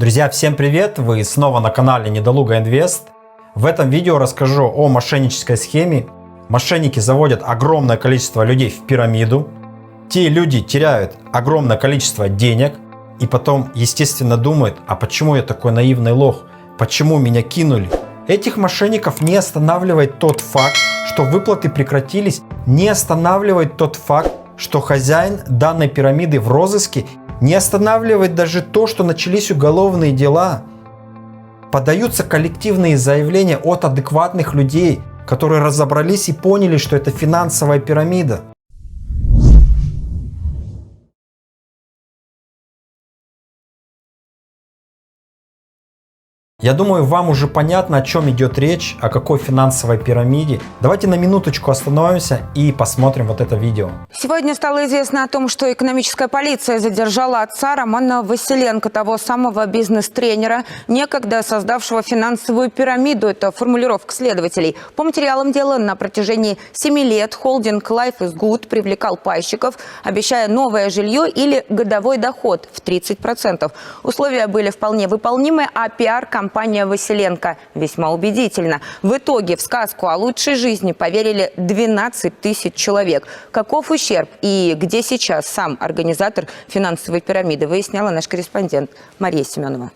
Друзья, всем привет! Вы снова на канале Недолуга Инвест. В этом видео расскажу о мошеннической схеме. Мошенники заводят огромное количество людей в пирамиду. Те люди теряют огромное количество денег и потом, естественно, думают, а почему я такой наивный лох? Почему меня кинули? Этих мошенников не останавливает тот факт, что выплаты прекратились, не останавливает тот факт, что хозяин данной пирамиды в розыске, не останавливает даже то, что начались уголовные дела. Подаются коллективные заявления от адекватных людей, которые разобрались и поняли, что это финансовая пирамида. Я думаю, вам уже понятно, о чем идет речь, о какой финансовой пирамиде. Давайте на минуточку остановимся и посмотрим вот это видео. Сегодня стало известно о том, что экономическая полиция задержала отца Романа Василенко, того самого бизнес-тренера, некогда создавшего финансовую пирамиду. Это формулировка следователей. По материалам дела, на протяжении 7 лет холдинг Life is Good привлекал пайщиков, обещая новое жилье или годовой доход в 30%. Условия были вполне выполнимы, а пиар-компания Василенко весьма убедительно. В итоге в сказку о лучшей жизни поверили 12 тысяч человек. Каков ущерб и где сейчас сам организатор финансовой пирамиды, выясняла наш корреспондент Мария Семенова.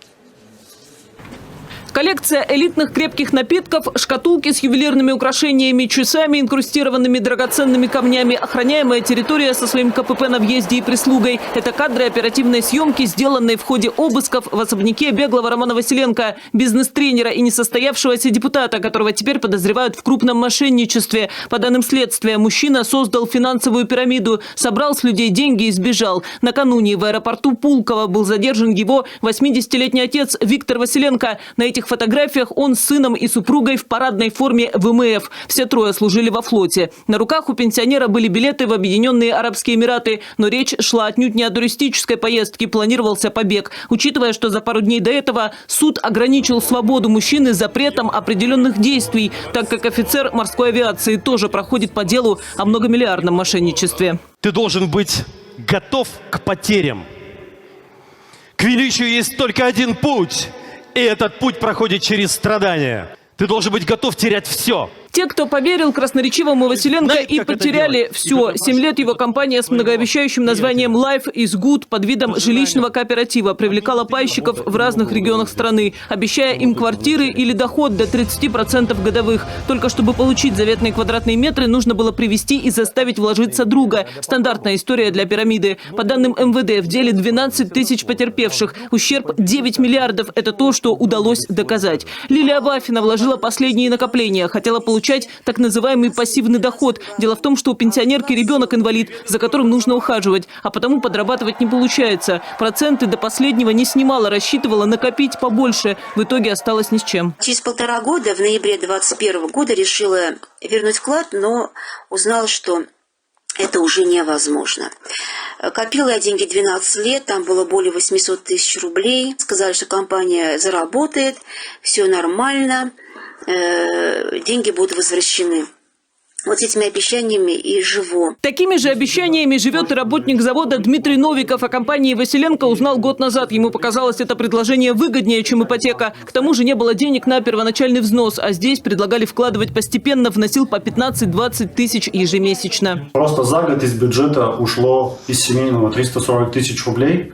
Коллекция элитных крепких напитков, шкатулки с ювелирными украшениями, часами, инкрустированными драгоценными камнями, охраняемая территория со своим КПП на въезде и прислугой. Это кадры оперативной съемки, сделанные в ходе обысков в особняке беглого Романа Василенко, бизнес-тренера и несостоявшегося депутата, которого теперь подозревают в крупном мошенничестве. По данным следствия, мужчина создал финансовую пирамиду, собрал с людей деньги и сбежал. Накануне в аэропорту Пулково был задержан его 80-летний отец Виктор Василенко. На этих фотографиях он с сыном и супругой в парадной форме ВМФ. Все трое служили во флоте. На руках у пенсионера были билеты в Объединенные Арабские Эмираты. Но речь шла отнюдь не о туристической поездке, планировался побег. Учитывая, что за пару дней до этого суд ограничил свободу мужчины запретом определенных действий, так как офицер морской авиации тоже проходит по делу о многомиллиардном мошенничестве. Ты должен быть готов к потерям. К величию есть только один путь. И этот путь проходит через страдания. Ты должен быть готов терять все. Те, кто поверил красноречивому Василенко и потеряли все. 7 лет его компания с многообещающим названием Life is Good под видом жилищного кооператива привлекала пайщиков в разных регионах страны, обещая им квартиры или доход до 30% годовых. Только чтобы получить заветные квадратные метры, нужно было привести и заставить вложиться друга. Стандартная история для пирамиды. По данным МВД, в деле 12 тысяч потерпевших. Ущерб 9 миллиардов – это то, что удалось доказать. Лилия Вафина вложила последние накопления, хотела получать так называемый пассивный доход. Дело в том, что у пенсионерки ребенок-инвалид, за которым нужно ухаживать, а потому подрабатывать не получается. Проценты до последнего не снимала, рассчитывала накопить побольше. В итоге осталась ни с чем. Через 1,5 года, в ноябре 2021 года, решила вернуть вклад, но узнала, что это уже невозможно. Копила я деньги 12 лет, там было более 800 тысяч рублей. Сказали, что компания заработает, все нормально, деньги будут возвращены. Вот этими обещаниями и живу. Такими же обещаниями живет и работник завода Дмитрий Новиков. О компании Василенко узнал год назад. Ему показалось это предложение выгоднее, чем ипотека. К тому же не было денег на первоначальный взнос, а здесь предлагали вкладывать постепенно, вносил по 15-20 тысяч ежемесячно. Просто за год из бюджета ушло из семейного 340 тысяч рублей.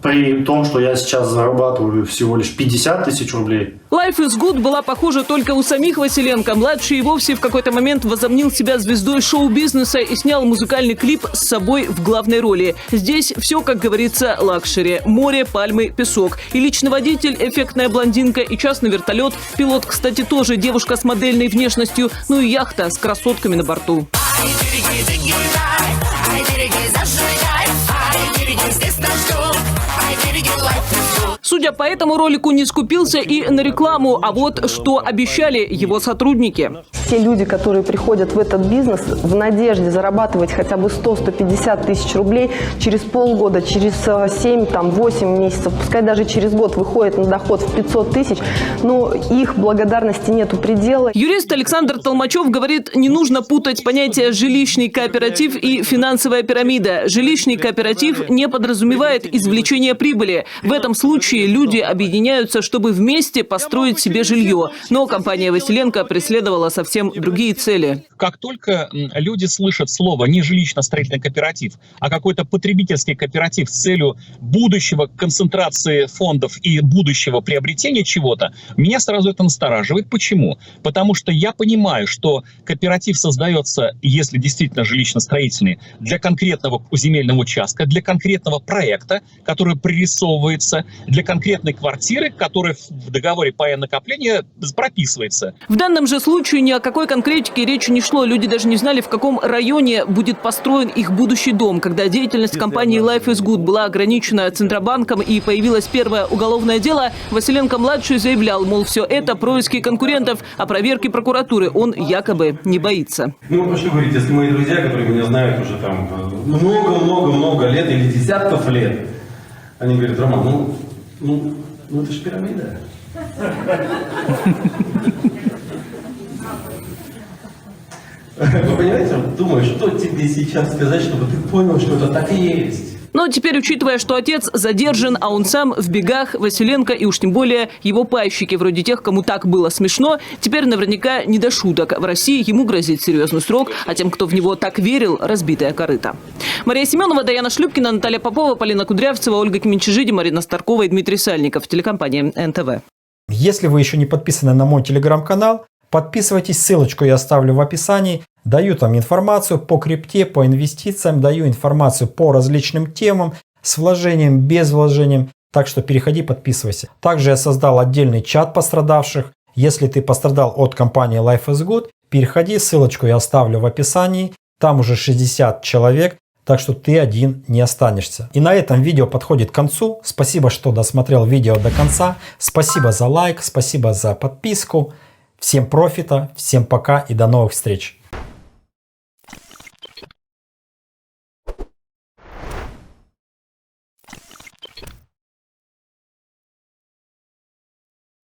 При том, что я сейчас зарабатываю всего лишь 50 тысяч рублей. Life is Good была похожа только у самих Василенко. Младший и вовсе в какой-то момент возомнил себя звездой шоу-бизнеса и снял музыкальный клип с собой в главной роли. Здесь все, как говорится, лакшери. Море, пальмы, песок. И личный водитель, эффектная блондинка, и частный вертолет. Пилот, кстати, тоже девушка с модельной внешностью. Ну и яхта с красотками на борту. Судя по этому ролику, не скупился и на рекламу. А вот что обещали его сотрудники. те люди, которые приходят в этот бизнес в надежде зарабатывать хотя бы 100-150 тысяч рублей, через полгода, через 7-8 месяцев, пускай даже через год выходит на доход в 500 тысяч, но их благодарности нету предела. Юрист Александр Толмачев говорит, не нужно путать понятия «жилищный кооператив» и «финансовая пирамида». Жилищный кооператив не подразумевает извлечение прибыли. В этом случае люди объединяются, чтобы вместе построить себе жилье. Но компания Василенко преследовала совсем другие цели. Как только люди слышат слово не жилищно-строительный кооператив, а какой-то потребительский кооператив с целью будущего концентрации фондов и будущего приобретения чего-то, меня сразу это настораживает. Почему? Потому что я понимаю, что кооператив создается, если действительно жилищно-строительный, для конкретного земельного участка, для конкретного проекта, который прорисовывается, для конкретной квартиры, которая в договоре пая накопления прописывается. В данном же случае ни о какой конкретике речи не шло. Люди даже не знали, в каком районе будет построен их будущий дом. Когда деятельность компании Life is Good была ограничена Центробанком и появилось первое уголовное дело, Василенко-младший заявлял, мол, все это происки конкурентов, а проверки прокуратуры он якобы не боится. Ну, что говорить, если мои друзья, которые меня знают уже там много-много-много лет или десятков лет, они говорят: Роман, ну это же пирамида. Вы понимаете, думаю, что тебе сейчас сказать, чтобы ты понял, что это так и есть. Но теперь, учитывая, что отец задержан, а он сам в бегах, Василенко и уж тем более его пайщики, вроде тех, кому так было смешно, теперь наверняка не до шуток. В России ему грозит серьезный срок, а тем, кто в него так верил, разбитая корыта. Мария Семенова, Даяна Шлюпкина, Наталья Попова, Полина Кудрявцева, Ольга Кеменчижиди, Марина Старкова и Дмитрий Сальников. Телекомпания НТВ. Если вы еще не подписаны на мой телеграм-канал, подписывайтесь, ссылочку я оставлю в описании. Даю там информацию по крипте, по инвестициям, даю информацию по различным темам с вложением, без вложением. Так что переходи, подписывайся. Также я создал отдельный чат пострадавших. Если ты пострадал от компании Life is Good, переходи, ссылочку я оставлю в описании. Там уже 60 человек, так что ты один не останешься. И на этом видео подходит к концу. Спасибо, что досмотрел видео до конца. Спасибо за лайк, спасибо за подписку. Всем профита, всем пока и до новых встреч.